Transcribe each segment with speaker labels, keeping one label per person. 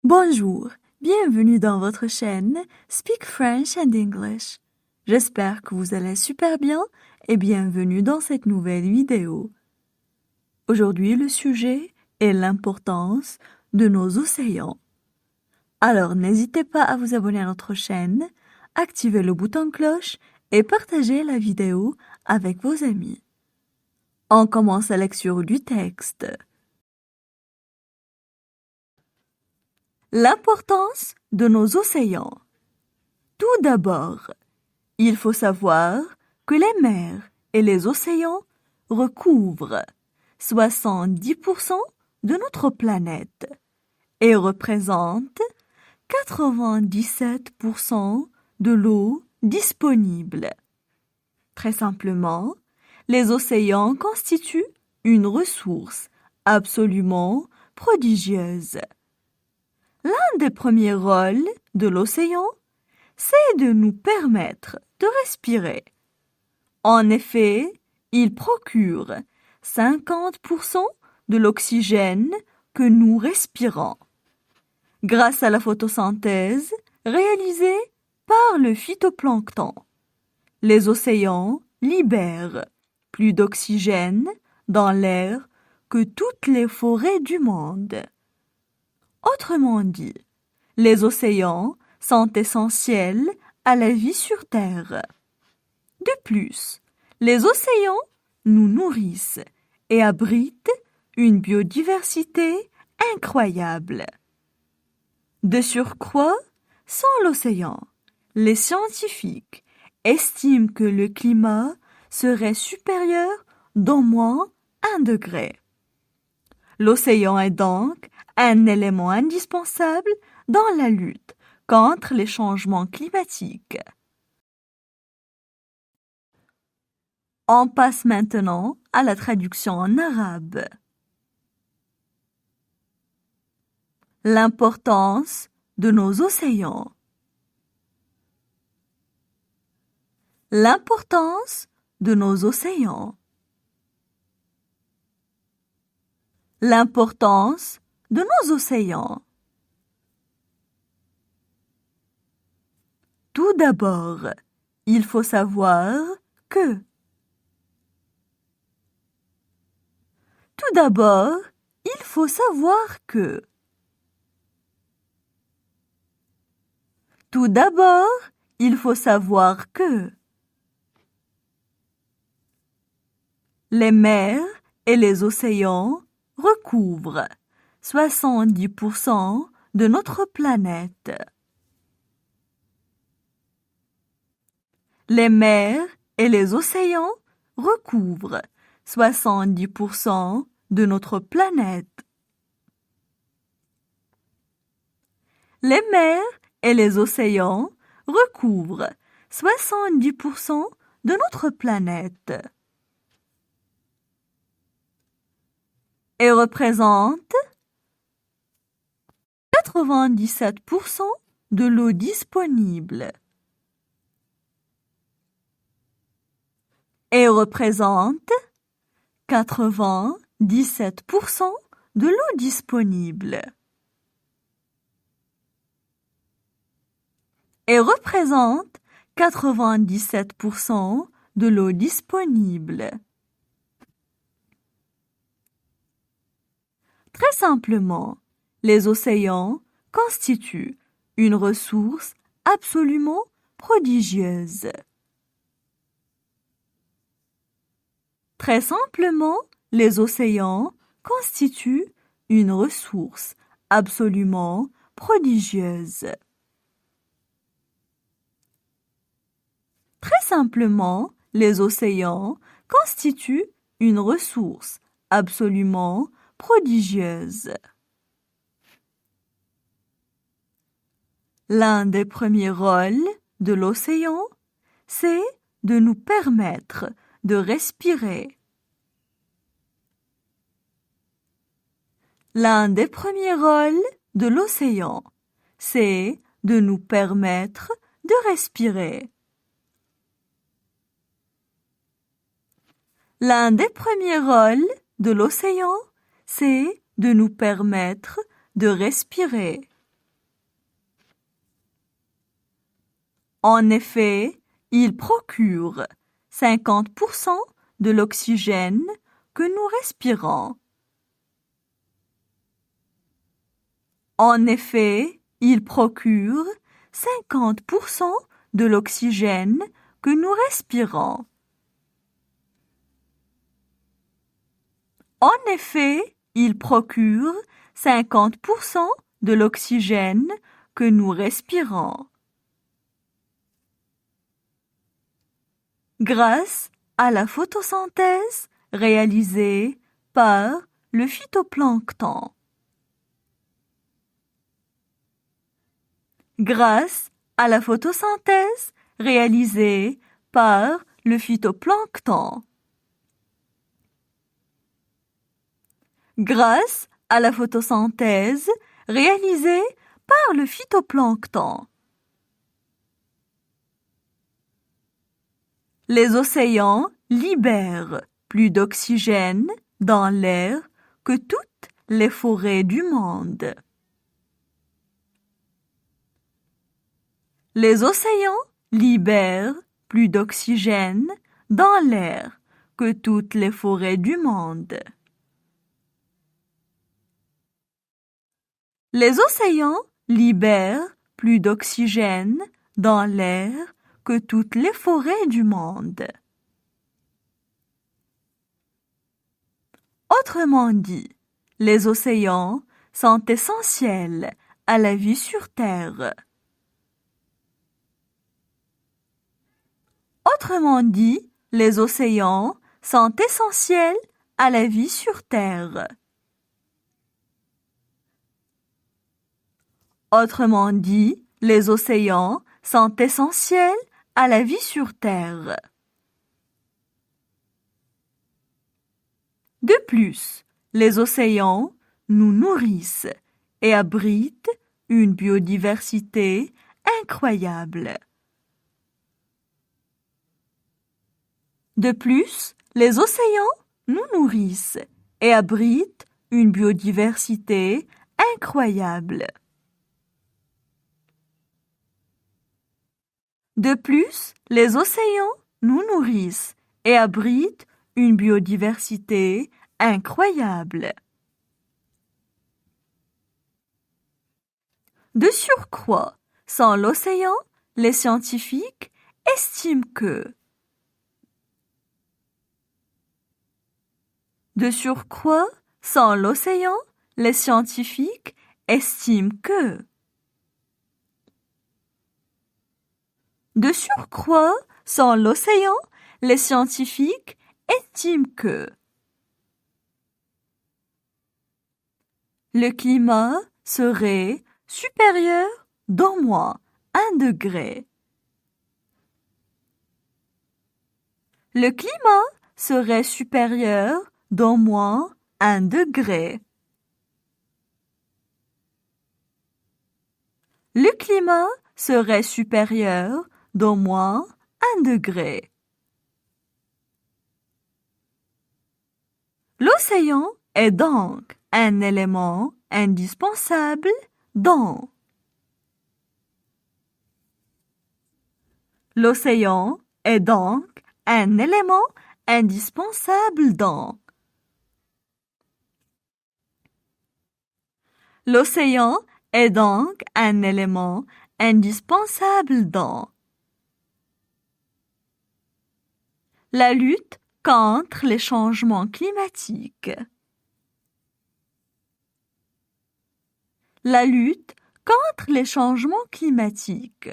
Speaker 1: Bonjour, bienvenue dans votre chaîne Speak French and English. J'espère que vous allez super bien et bienvenue dans cette nouvelle vidéo. Aujourd'hui, le sujet est l'importance de nos océans. Alors, n'hésitez pas à vous abonner à notre chaîne, activer le bouton cloche et partager la vidéo avec vos amis. On commence la lecture du texte. L'importance de nos océans. Tout d'abord, il faut savoir que les mers et les océans recouvrent 70% de notre planète et représentent 97% de l'eau disponible. Très simplement, les océans constituent une ressource absolument prodigieuse. L'un des premiers rôles de l'océan, c'est de nous permettre de respirer. En effet, il procure 50% de l'oxygène que nous respirons. Grâce à la photosynthèse réalisée par le phytoplancton, les océans libèrent plus d'oxygène dans l'air que toutes les forêts du monde. Autrement dit, les océans sont essentiels à la vie sur Terre. De plus, les océans nous nourrissent et abritent une biodiversité incroyable. De surcroît, sans l'océan, les scientifiques estiment que le climat serait supérieur d'au moins 1 degré. L'océan est donc un élément indispensable dans la lutte contre les changements climatiques. On passe maintenant à la traduction en arabe. L'importance de nos océans. L'importance de nos océans. L'importance de nos océans. Tout d'abord, il faut savoir que. Tout d'abord, il faut savoir que. Tout d'abord, il faut savoir que. Les mers et les océans recouvrent 70% de notre planète. Les mers et les océans recouvrent 70% de notre planète. Les mers et les océans recouvrent 70% de notre planète et représentent 97% de l'eau disponible. Et représente 97% de l'eau disponible. Et représente 97% de l'eau disponible. Très simplement, les océans constituent une ressource absolument prodigieuse. Très simplement, les océans constituent une ressource absolument prodigieuse. Très simplement, les océans constituent une ressource absolument prodigieuse. L'un des premiers rôles de l'océan, c'est de nous permettre de respirer. L'un des premiers rôles de l'océan, c'est de nous permettre de respirer. L'un des premiers rôles de l'océan, c'est de nous permettre de respirer. En effet, ils procurent 50% de l'oxygène que nous respirons. En effet, ils procurent 50% de l'oxygène que nous respirons. En effet, ils procurent 50% de l'oxygène que nous respirons. Grâce à la photosynthèse réalisée par le phytoplancton. Grâce à la photosynthèse réalisée par le phytoplancton. Grâce à la photosynthèse réalisée par le phytoplancton. Les océans libèrent plus d'oxygène dans l'air que toutes les forêts du monde. Les océans libèrent plus d'oxygène dans l'air que toutes les forêts du monde. Les océans libèrent plus d'oxygène dans l'air que toutes les forêts du monde. Autrement dit, les océans sont essentiels à la vie sur Terre. Autrement dit, les océans sont essentiels à la vie sur Terre. Autrement dit, les océans sont essentiels à la vie sur Terre. De plus, les océans nous nourrissent et abritent une biodiversité incroyable. De plus, les océans nous nourrissent et abritent une biodiversité incroyable. De plus, les océans nous nourrissent et abritent une biodiversité incroyable. De surcroît, sans l'océan, les scientifiques estiment que De surcroît, sans l'océan, les scientifiques estiment que De surcroît, sans l'océan, les scientifiques estiment que le climat serait supérieur d'au moins 1 degré. Le climat serait supérieur d'au moins 1 degré. Le climat serait supérieur d'au moins 1 degré. L'océan est donc un élément indispensable dans L'océan est donc un élément indispensable dans L'océan est donc un élément indispensable dans la lutte contre les changements climatiques. La lutte contre les changements climatiques.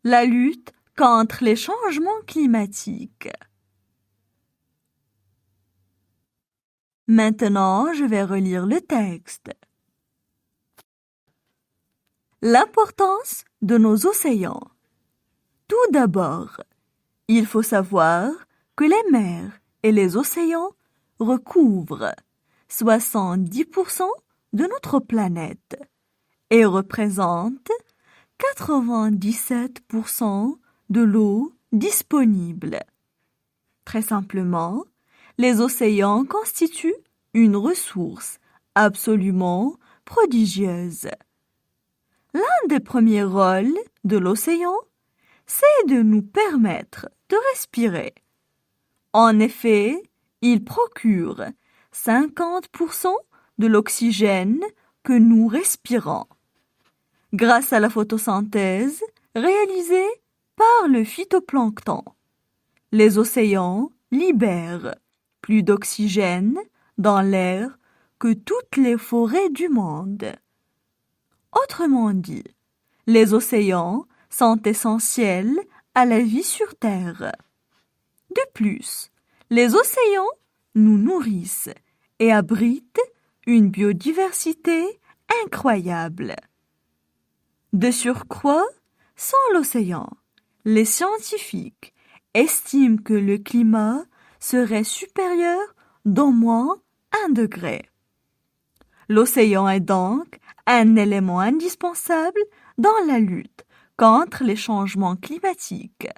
Speaker 1: La lutte contre les changements climatiques. Maintenant, je vais relire le texte. L'importance de nos océans. Tout d'abord, il faut savoir que les mers et les océans recouvrent 70% de notre planète et représentent 97% de l'eau disponible. Très simplement, les océans constituent une ressource absolument prodigieuse. L'un des premiers rôles de l'océan, c'est de nous permettre de respirer. En effet, il procure 50% de l'oxygène que nous respirons. Grâce à la photosynthèse réalisée par le phytoplancton, les océans libèrent plus d'oxygène dans l'air que toutes les forêts du monde. Autrement dit, les océans sont essentiels à la vie sur Terre. De plus, les océans nous nourrissent et abritent une biodiversité incroyable. De surcroît, sans l'océan, les scientifiques estiment que le climat serait supérieur d'au moins 1 degré. L'océan est donc un élément indispensable dans la lutte contre les changements climatiques.